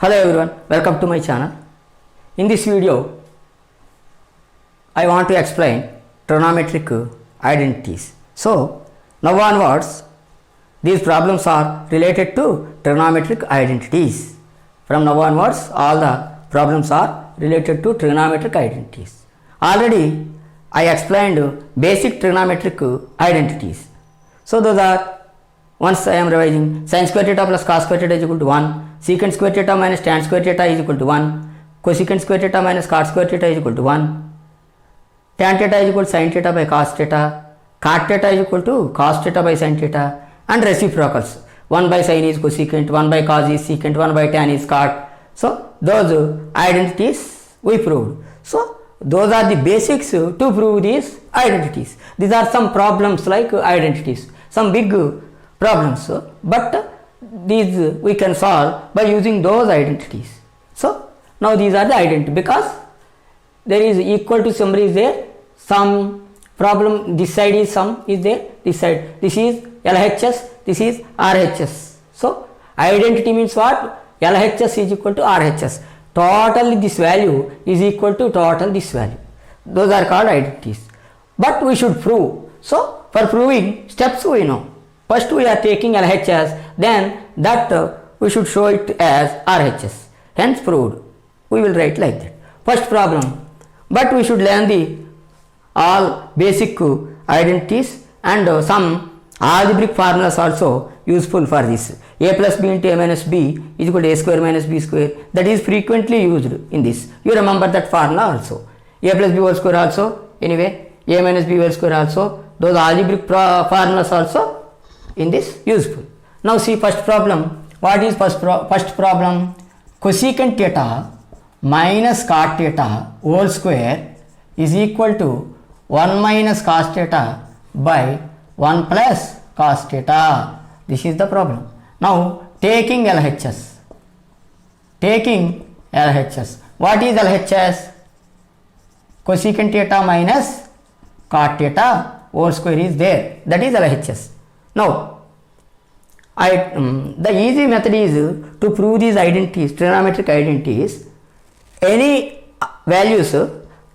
Hello everyone, welcome to my channel. In this video, I want to explain trigonometric identities. So, now onwards, these problems are related to trigonometric identities. From now onwards, all the problems are related to trigonometric identities. Already, I explained basic trigonometric identities. So, those are, once I am revising, sin square theta plus cos square theta is equal to 1. Secant square theta minus tan square theta is equal to 1. Cosecant square theta minus cot square theta is equal to 1. Tan theta is equal to sin theta by cos theta. Cot theta is equal to cos theta by sin theta. And reciprocals. 1 by sin is cosecant, 1 by cos is secant, 1 by tan is cot. So, those identities we proved. So, those are the basics to prove these identities. These are some problems like identities. Some big problems. But these we can solve by using those identities. So, now these are the identity because there is equal to summary is there, some problem this side is sum is there, this side, this is LHS, this is RHS. So, identity means what? LHS is equal to RHS. Total this value is equal to total this value. Those are called identities. But we should prove. So, for proving steps we know. First we are taking LHS, then that we should show it as RHS. Hence proved. We will write like that. First problem. But we should learn the all basic identities and some algebraic formulas also useful for this. A plus b into a minus b is equal to a square minus b square. That is frequently used in this. You remember that formula also. A plus b whole square also. Anyway, a minus b whole square also. Those algebraic formulas also in this useful. Now see first problem. What is first problem? Cosecant theta minus cot theta whole square is equal to 1 minus cos theta by 1 plus cos theta. This is the problem. Now taking LHS. Taking LHS. What is LHS? Cosecant theta minus cot theta whole square is there. That is LHS. Now, the easy method is to prove these identities, trigonometric identities. Any values,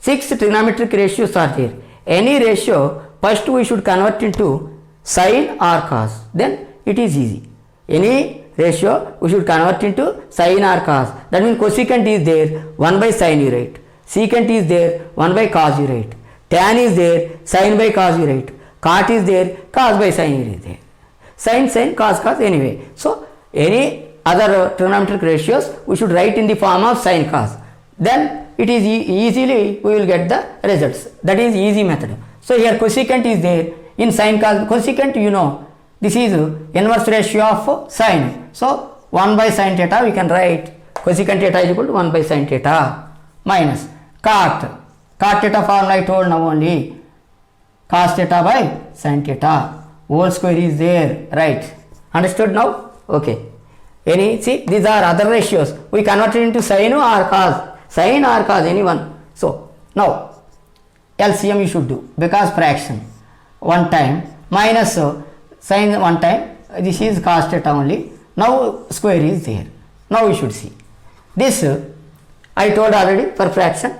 6 trigonometric ratios are there. Any ratio, first we should convert into sin or cos. Then it is easy. Any ratio, we should convert into sin or cos. That means cosecant is there, 1 by sin you write. Secant is there, 1 by cos you write. Tan is there, sin by cos you write. Cot is there, cos by sin is there. Sin, cos, anyway. So, any other trigonometric ratios we should write in the form of sin cos. Then it is easily we will get the results. That is easy method. So, here cosecant is there in sin cos. Cosecant you know this is inverse ratio of sin. So, 1 by sin theta we can write cosecant theta is equal to 1 by sin theta minus cot. Cot theta formula I told now only. Cos theta by sin theta whole square is there, right? Understood now? Okay. See, these are other ratios. We convert it into sin or cos. Sin or cos, anyone. So, now LCM you should do because fraction one time minus sin one time. This is cos theta only. Now square is there. Now we should see. This I told already for fraction.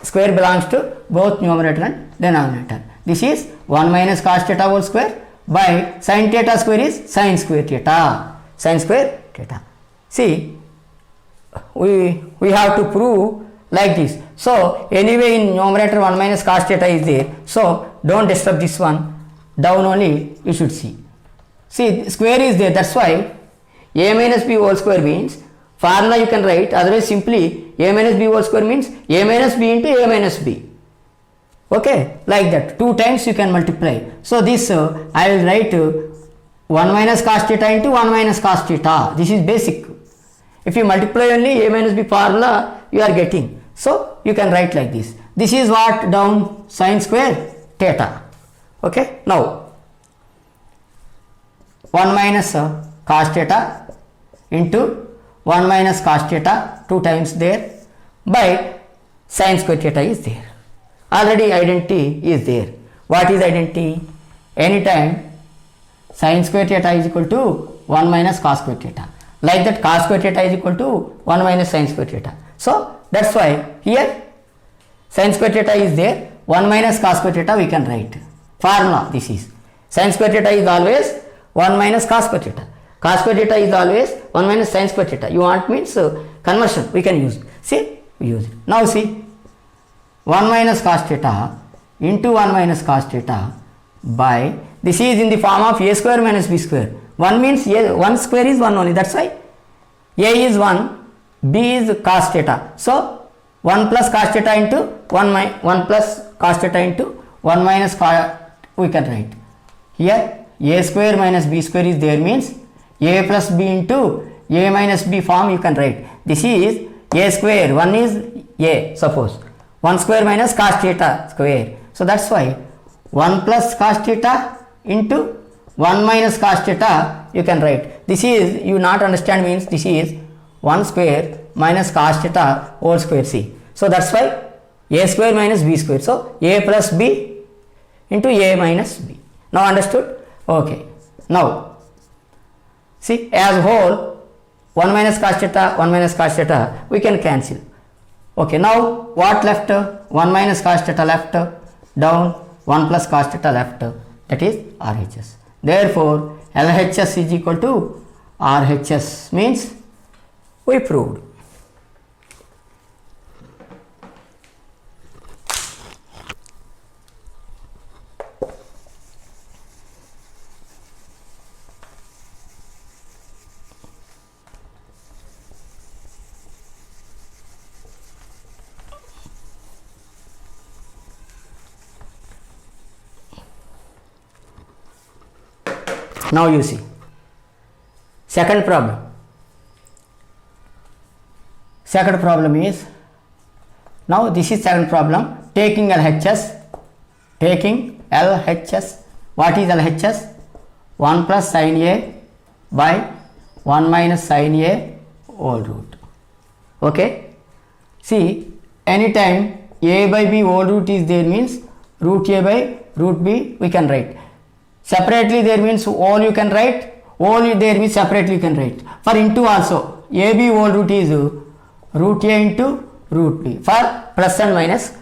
Square belongs to both numerator and denominator. This is 1 minus cos theta whole square by sin theta square is sin square theta. Sin square theta. See, we have to prove like this. So, anyway in numerator 1 minus cos theta is there. So, don't disturb this one. Down only you should see. See, square is there. That's why a minus b whole square means formula you can write. Otherwise, simply a minus b whole square means a minus b into a minus b. Okay, like that. 2 times you can multiply. So, this I will write 1 minus cos theta into 1 minus cos theta. This is basic. If you multiply only a minus b formula, you are getting. So, you can write like this. This is what down sin square theta. Okay, now 1 minus cos theta into 1 minus cos theta 2 times there by sin square theta is there. Already identity is there. What is identity? Anytime sin square theta is equal to 1 minus cos square theta. like that cos square theta is equal to 1 minus sin square theta. So that's why here sin square theta is there, 1 minus cos square theta we can write. Formula this is, sin square theta is always 1 minus cos square theta. Cos square theta is always 1 minus sin square theta. You want means conversion we can use. See, we use it. Now see, 1 minus cos theta into 1 minus cos theta by, this is in the form of a square minus b square. 1 means a, 1 square is 1 only, that's why a is 1, b is cos theta. So 1 plus cos theta into 1 plus cos theta into 1 minus cos, we can write. Here a square minus b square is there, means a plus b into a minus b form you can write. This is a square, 1 is a, suppose 1 square minus cos theta square. So that's why 1 plus cos theta into 1 minus cos theta you can write. This is, you not understand means this is 1 square minus cos theta whole square c. So that's why a square minus b square. So a plus b into a minus b. Now understood? Okay. Now see, as whole 1 minus cos theta, 1 minus cos theta we can cancel. Okay, now what left? 1 minus cos theta left, down 1 plus cos theta left, that is RHS. Therefore LHS is equal to RHS, means we proved. Now you see, second problem. Second problem is, now this is second problem, taking LHS. What is LHS? 1 plus sin A by 1 minus sin A whole root. Okay. See, anytime A by B whole root is there, means root A by root B we can write. Separately there means all you can write, all there means separately you can write. For into also, AB whole root is root A into root B. For plus and minus,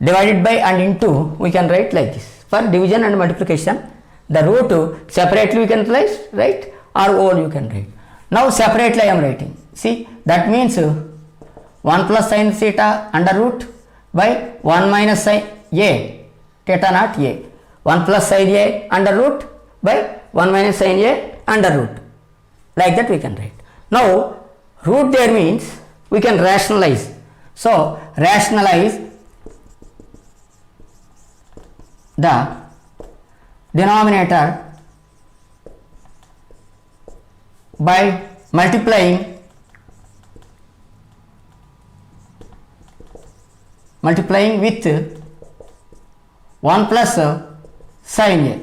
divided by and into we can write like this. For division and multiplication, the root separately we can write or all you can write. Now separately I am writing. See, that means 1 plus sin theta under root by 1 minus sin A, theta not A. 1 plus sin A under root by 1 minus sin A under root. Like that we can write. Now root there means we can rationalize. So rationalize the denominator by multiplying with 1 plus sin A,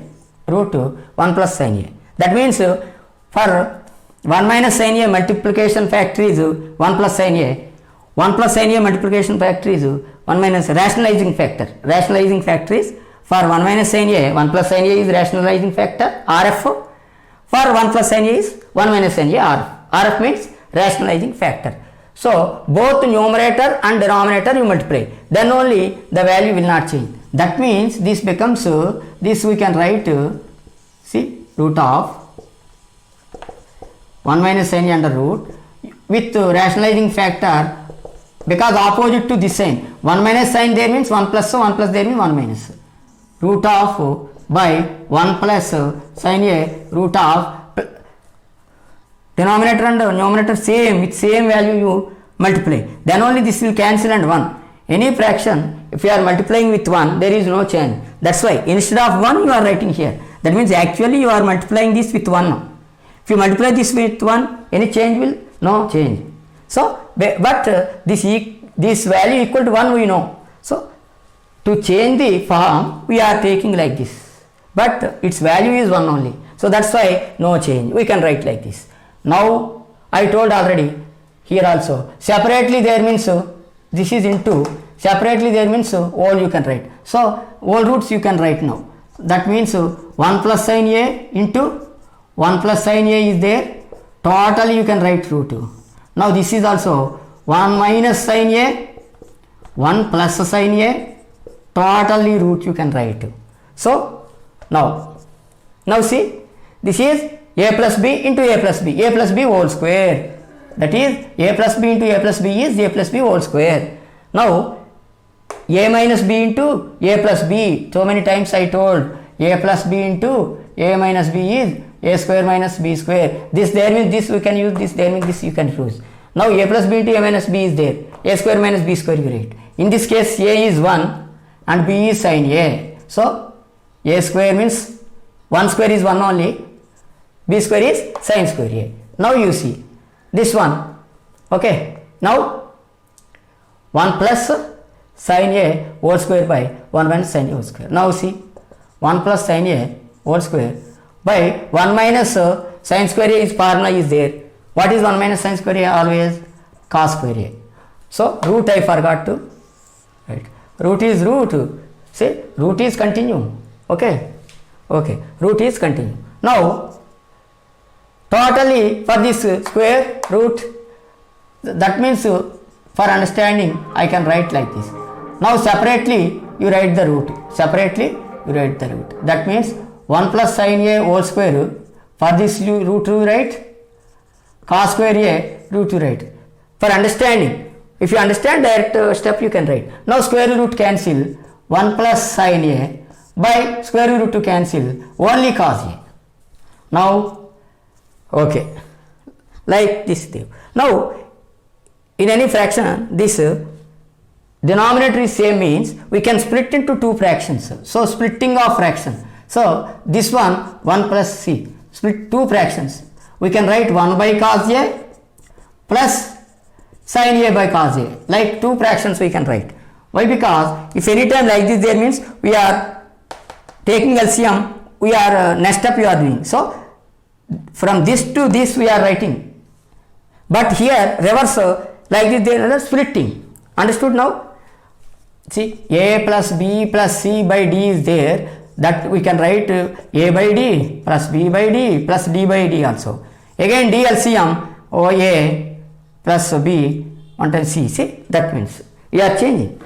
root 1 plus sin A. That means for 1 minus sin A multiplication factor is 1 plus sin A. 1 plus sin A multiplication factor is 1 minus rationalizing factor. Rationalizing factor is for 1 minus sin A, 1 plus sin A is rationalizing factor RF. For 1 plus sin A is 1 minus sin A RF. RF means rationalizing factor. So both numerator and denominator you multiply, then only the value will not change. That means this becomes, this we can write, see, root of 1 minus sin A under root with rationalizing factor, because opposite to this sign, 1 minus sign there means 1 plus, so 1 plus there means 1 minus. Root of by 1 plus sin A, root of denominator and numerator same, with same value you multiply, then only this will cancel and 1. Any fraction, if you are multiplying with 1, there is no change. That's why instead of 1 you are writing here. That means actually you are multiplying this with 1 now. If you multiply this with 1, any change will? No change. So, but this value equal to 1 we know. So, to change the form we are taking like this. But its value is 1 only. So, that's why no change. We can write like this. Now, I told already here also. Separately there means this is into, separately there means all you can write. So all roots you can write now. That means 1 plus sin A into 1 plus sin A is there, totally you can write root 2. Now this is also 1 minus sin a, 1 plus sin a, totally root you can write. So now see, this is a plus b into a plus b whole square. That is a plus b into a plus b is a plus b whole square. Now a minus b into a plus b, so many times I told a plus b into a minus b is a square minus b square. This there means this we can use, this there means this you can use. Now a plus b into a minus b is there, a square minus b square you write. In this case a is 1 and b is sin a. So a square means 1 square is 1 only, b square is sin square a. Now you see this one, okay. Now 1 plus sin a whole square by 1 minus sin a whole square. Now see 1 plus sin a whole square by 1 minus sin square a is formula is there. What is 1 minus sin square a? Always cos square a. So root I forgot to write. Root is root. See, root is continue. Okay. Okay. Root is continue. Now totally for this square root, that means for understanding I can write like this. Now separately you write the root. Separately you write the root. That means 1 plus sin a whole square. For this root you write cos square a root you write. For understanding, if you understand that step you can write. Now square root cancel, 1 plus sin a by square root to cancel, only cos a. Now okay, like this thing. Now in any fraction this denominator is same means we can split into two fractions. So splitting of fraction. So this one 1 plus c, split two fractions. We can write 1 by cos a plus sin a by cos a. Like two fractions we can write. Why? Because if any time like this there means we are taking LCM, we are next step we are doing. So from this to this we are writing. But here reverse like this there is splitting. Understood now? See, a plus b plus c by d is there. That we can write a by d plus b by d plus d by d also. Again d LCM or a plus b 1 times c. See, that means we are changing.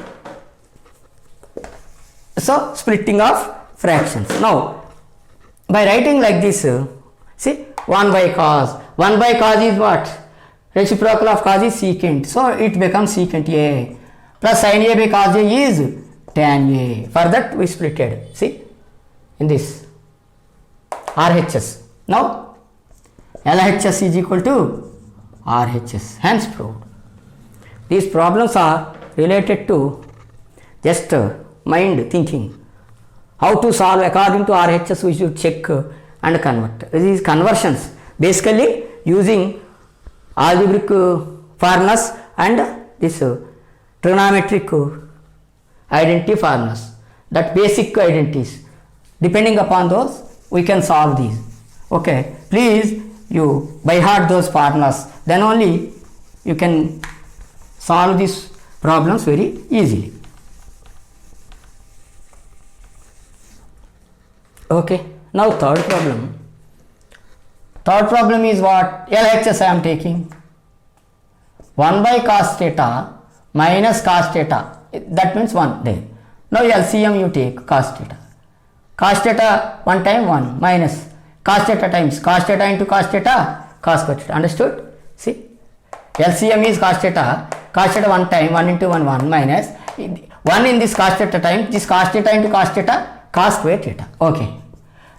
So splitting of fractions. Now by writing like this, see 1 by cos. 1 by cos is what? Reciprocal of cos is secant. So it becomes secant a. Plus sin a by cos a is tan a. For that we splitted. See in this RHS. Now LHS is equal to RHS. Hence proved. These problems are related to just mind thinking. How to solve according to RHS we should check and convert. These conversions basically using algebraic formulas and this trigonometric identity formulas, that basic identities. Depending upon those we can solve these. Okay, please you by heart those formulas, then only you can solve these problems very easily. Okay, now third problem. Third problem is what? LHS I am taking. 1 by cos theta minus cos theta. That means 1 there. Now LCM you take cos theta. Cos theta 1 time 1 minus cos theta times cos theta into cos theta cos theta. Understood? See, LCM is cos theta 1 time 1 into 1 1 minus 1 in this cos theta times this cos theta into cos theta cos square theta. Okay.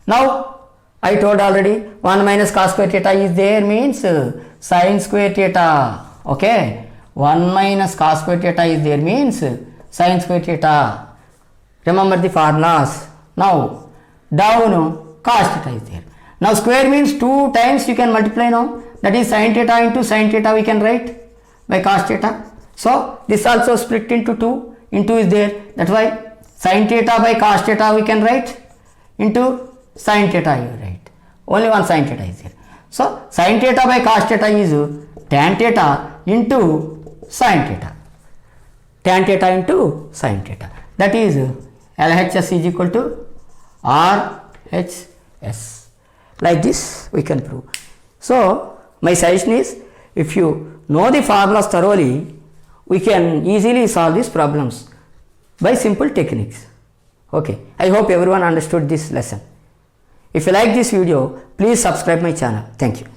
Now I told already 1 minus cos square theta is there means sin square theta. Okay. 1 minus cos square theta is there means sin square theta. Remember the formulas. Now down cos theta is there. Now square means 2 times you can multiply now. That is sin theta into sin theta we can write by cos theta. So this also split into 2. Into is there. That's why sin theta by cos theta we can write into sin theta you write. Only one sin theta is there. So sin theta by cos theta is tan theta into sin theta. Tan theta into sin theta. That is LHS is equal to RHS. Like this we can prove. So My suggestion is, if you know the formulas thoroughly, we can easily solve these problems by simple techniques. Okay, I hope everyone understood this lesson. If you like this video, please subscribe my channel. Thank you.